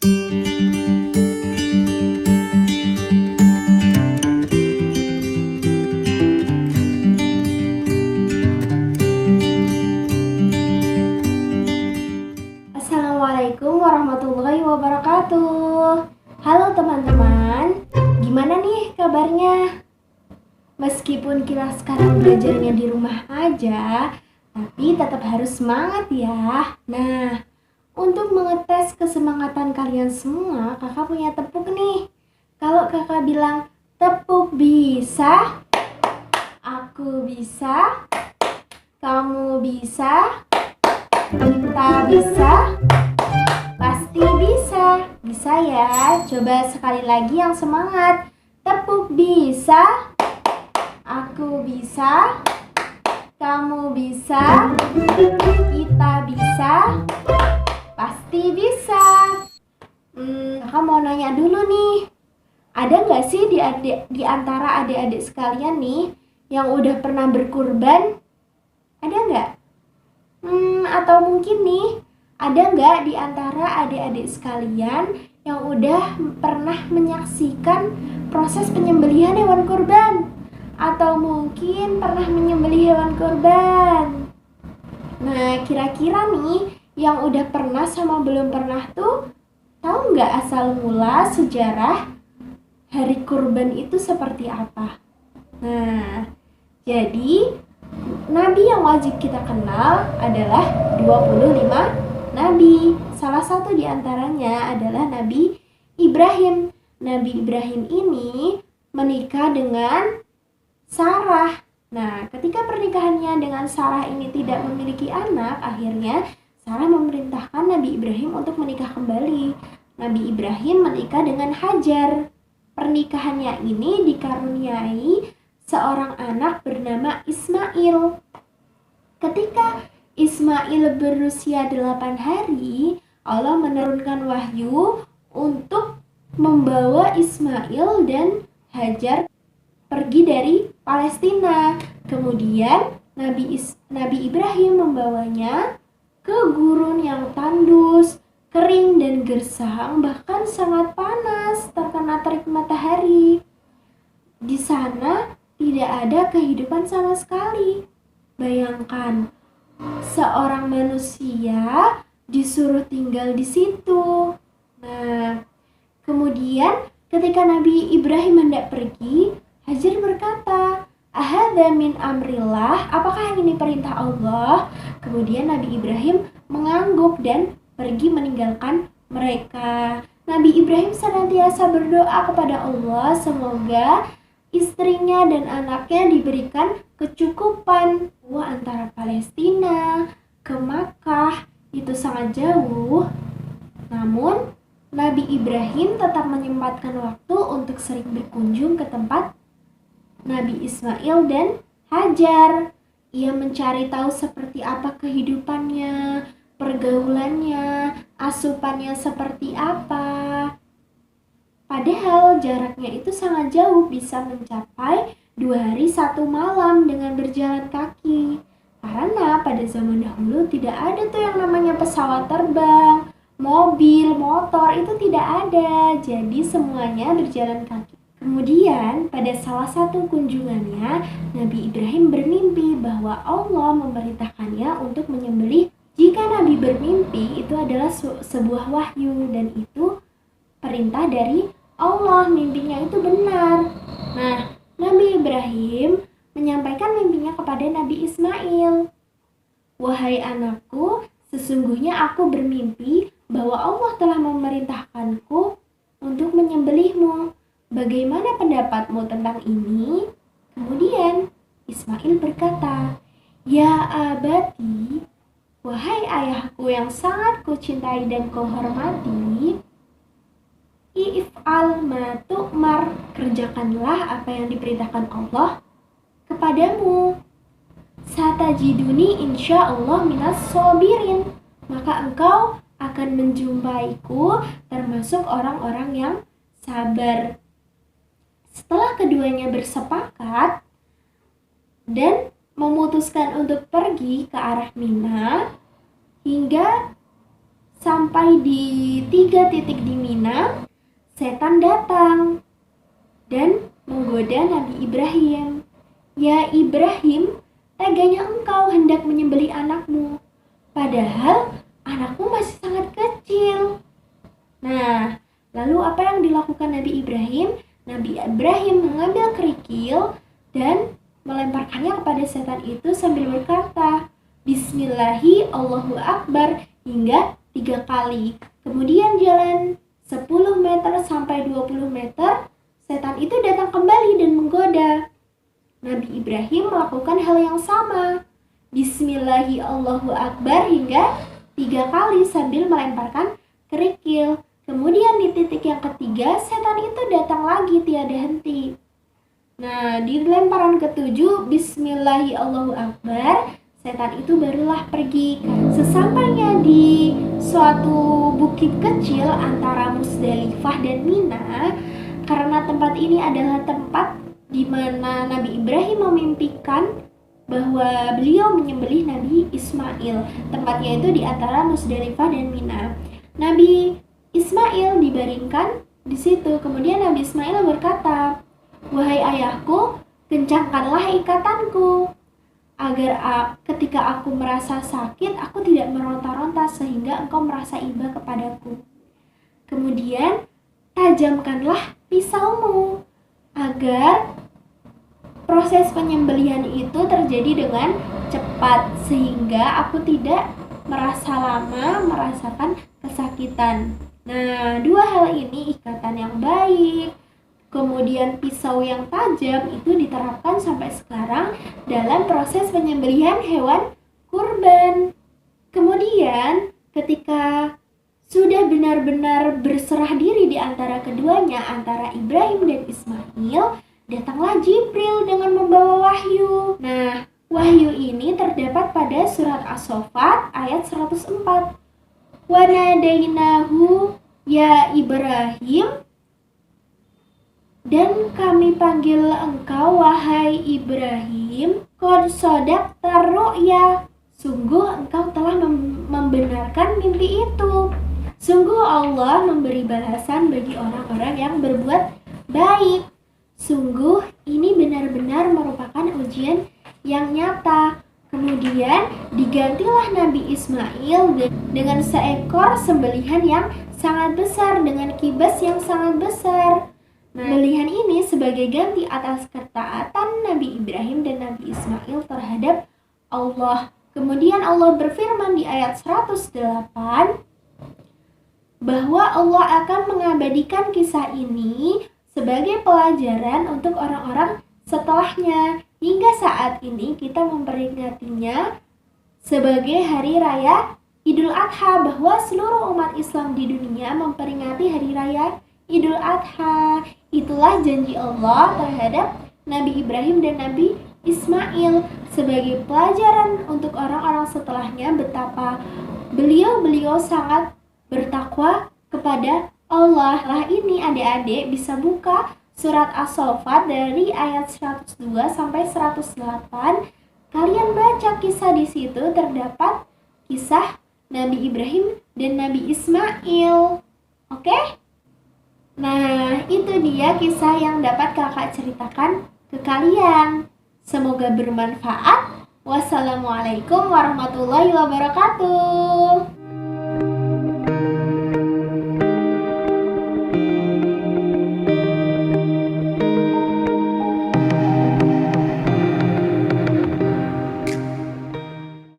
Assalamualaikum warahmatullahi wabarakatuh. Halo teman-teman, gimana nih kabarnya? Meskipun kita sekarang belajarnya di rumah aja, tapi tetap harus semangat ya. Nah, untuk mengetes kesemangatan kalian semua, kakak punya tepuk nih. Kalau kakak bilang tepuk bisa, aku bisa, kamu bisa, kita bisa, pasti bisa. Bisa ya? Coba sekali lagi yang semangat. Tepuk bisa, aku bisa, kamu bisa, kita bisa, pasti bisa. Kakak mau nanya dulu nih. Ada nggak sih di antara adik-adik sekalian nih yang udah pernah berkurban? Ada nggak? Atau mungkin nih, ada nggak di antara adik-adik sekalian yang udah pernah menyaksikan proses penyembelihan hewan kurban? Atau mungkin pernah menyembelih hewan kurban? Nah, kira-kira nih, yang udah pernah sama belum pernah tuh, tahu nggak asal mula sejarah hari kurban itu seperti apa? Nah, jadi Nabi yang wajib kita kenal adalah 25 Nabi. Salah satu di antaranya adalah Nabi Ibrahim. Nabi Ibrahim ini menikah dengan Sarah. Nah, ketika pernikahannya dengan Sarah ini tidak memiliki anak, akhirnya Sarah memerintahkan Nabi Ibrahim untuk menikah kembali. Nabi Ibrahim menikah dengan Hajar. Pernikahannya ini dikaruniai seorang anak bernama Ismail. Ketika Ismail berusia 8 hari, Allah menurunkan wahyu untuk membawa Ismail dan Hajar pergi dari Palestina. Kemudian Nabi Ibrahim membawanya ke gurun yang tandus, kering dan gersang, bahkan sangat panas terkena terik matahari. Di sana tidak ada kehidupan sama sekali. Bayangkan, seorang manusia disuruh tinggal di situ. Nah, kemudian ketika Nabi Ibrahim hendak pergi, Hajar berkata, "Ahadza min amrillah?" Apakah ini perintah Allah? Kemudian Nabi Ibrahim mengangguk dan pergi meninggalkan mereka. Nabi Ibrahim senantiasa berdoa kepada Allah semoga istrinya dan anaknya diberikan kecukupan. Antara Palestina ke Makkah itu sangat jauh. Namun Nabi Ibrahim tetap menyempatkan waktu untuk sering berkunjung ke tempat Nabi Ismail dan Hajar. Ia mencari tahu seperti apa kehidupannya, pergaulannya, asupannya seperti apa. Padahal jaraknya itu sangat jauh, bisa mencapai 2 hari 1 malam dengan berjalan kaki. Karena pada zaman dahulu tidak ada tuh yang namanya pesawat terbang, mobil, motor, itu tidak ada. Jadi semuanya berjalan kaki. Kemudian pada salah satu kunjungannya, Nabi Ibrahim bermimpi bahwa Allah memerintahkannya untuk menyembelih. Jika Nabi bermimpi, itu adalah sebuah wahyu dan itu perintah dari Allah, mimpinya itu benar. Nah, Nabi Ibrahim menyampaikan mimpinya kepada Nabi Ismail. "Wahai anakku, sesungguhnya aku bermimpi bahwa Allah telah memerintahkanku untuk menyembelihmu. Bagaimana pendapatmu tentang ini?" Kemudian Ismail berkata, "Ya abati, wahai ayahku yang sangat kucintai dan kuhormati, I'f'al ma tu'mar, kerjakanlah apa yang diperintahkan Allah kepadamu. Satajiduni insyaallah minas sobirin, maka engkau akan menjumpaiku termasuk orang-orang yang sabar." Setelah keduanya bersepakat dan memutuskan untuk pergi ke arah Mina, hingga Sampai di 3 titik di Mina, setan datang dan menggoda Nabi Ibrahim. "Ya Ibrahim, teganya engkau hendak menyembelih anakmu, padahal anakmu masih sangat kecil." Nah, lalu apa yang dilakukan Nabi Ibrahim? Nabi Ibrahim mengambil kerikil dan melemparkannya kepada setan itu sambil berkata, "Bismillahi Allahu Akbar," hingga 3 kali. Kemudian jalan 10 meter sampai 20 meter, setan itu datang kembali dan menggoda. Nabi Ibrahim melakukan hal yang sama. Bismillahi Allahu Akbar hingga 3 kali sambil melemparkan kerikil. Kemudian di titik yang ketiga, setan itu datang lagi tiada henti. Nah, di lemparan ketujuh, Bismillahi Allahu Akbar, setan itu barulah pergi. Sesampainya di suatu bukit kecil antara Musdalifah dan Mina, karena tempat ini adalah tempat di mana Nabi Ibrahim memimpikan bahwa beliau menyembelih Nabi Ismail. Tempatnya itu di antara Musdalifah dan Mina. Nabi Ismail dibaringkan di situ. Kemudian Nabi Ismail berkata, "Wahai ayahku, kencangkanlah ikatanku, agar ketika aku merasa sakit, aku tidak meronta-ronta sehingga engkau merasa iba kepadaku. Kemudian tajamkanlah pisaumu, agar proses penyembelihan itu terjadi dengan cepat sehingga aku tidak merasa lama merasakan kesakitan." Nah, 2 hal ini, ikatan yang baik, kemudian pisau yang tajam, itu diterapkan sampai sekarang dalam proses penyembelihan hewan kurban. Kemudian ketika sudah benar-benar berserah diri di antara keduanya, antara Ibrahim dan Ismail, datanglah Jibril dengan membawa wahyu. Nah, wahyu ini terdapat pada surat As-Saffat ayat 104. "Wa nadainahu ya Ibrahim," dan kami panggil engkau wahai Ibrahim, "qad shadaqta ru'ya," sungguh engkau telah membenarkan mimpi itu. Sungguh Allah memberi balasan bagi orang-orang yang berbuat baik. Sungguh ini benar-benar merupakan ujian yang nyata. Kemudian digantilah Nabi Ismail dengan seekor sembelihan yang sangat besar, dengan kibas yang sangat besar. Nah, sembelihan ini sebagai ganti atas ketaatan Nabi Ibrahim dan Nabi Ismail terhadap Allah. Kemudian Allah berfirman di ayat 108 bahwa Allah akan mengabadikan kisah ini sebagai pelajaran untuk orang-orang setelahnya. Hingga saat ini kita memperingatinya sebagai hari raya Idul Adha, bahwa seluruh umat Islam di dunia memperingati hari raya Idul Adha. Itulah janji Allah terhadap Nabi Ibrahim dan Nabi Ismail sebagai pelajaran untuk orang-orang setelahnya betapa beliau sangat bertakwa kepada Allah. Lah ini adik-adik bisa buka surat As-Saffat dari ayat 102 sampai 108. Kalian baca kisah di situ, terdapat kisah Nabi Ibrahim dan Nabi Ismail. Oke? Nah, itu dia kisah yang dapat kakak ceritakan ke kalian. Semoga bermanfaat. Wassalamualaikum warahmatullahi wabarakatuh.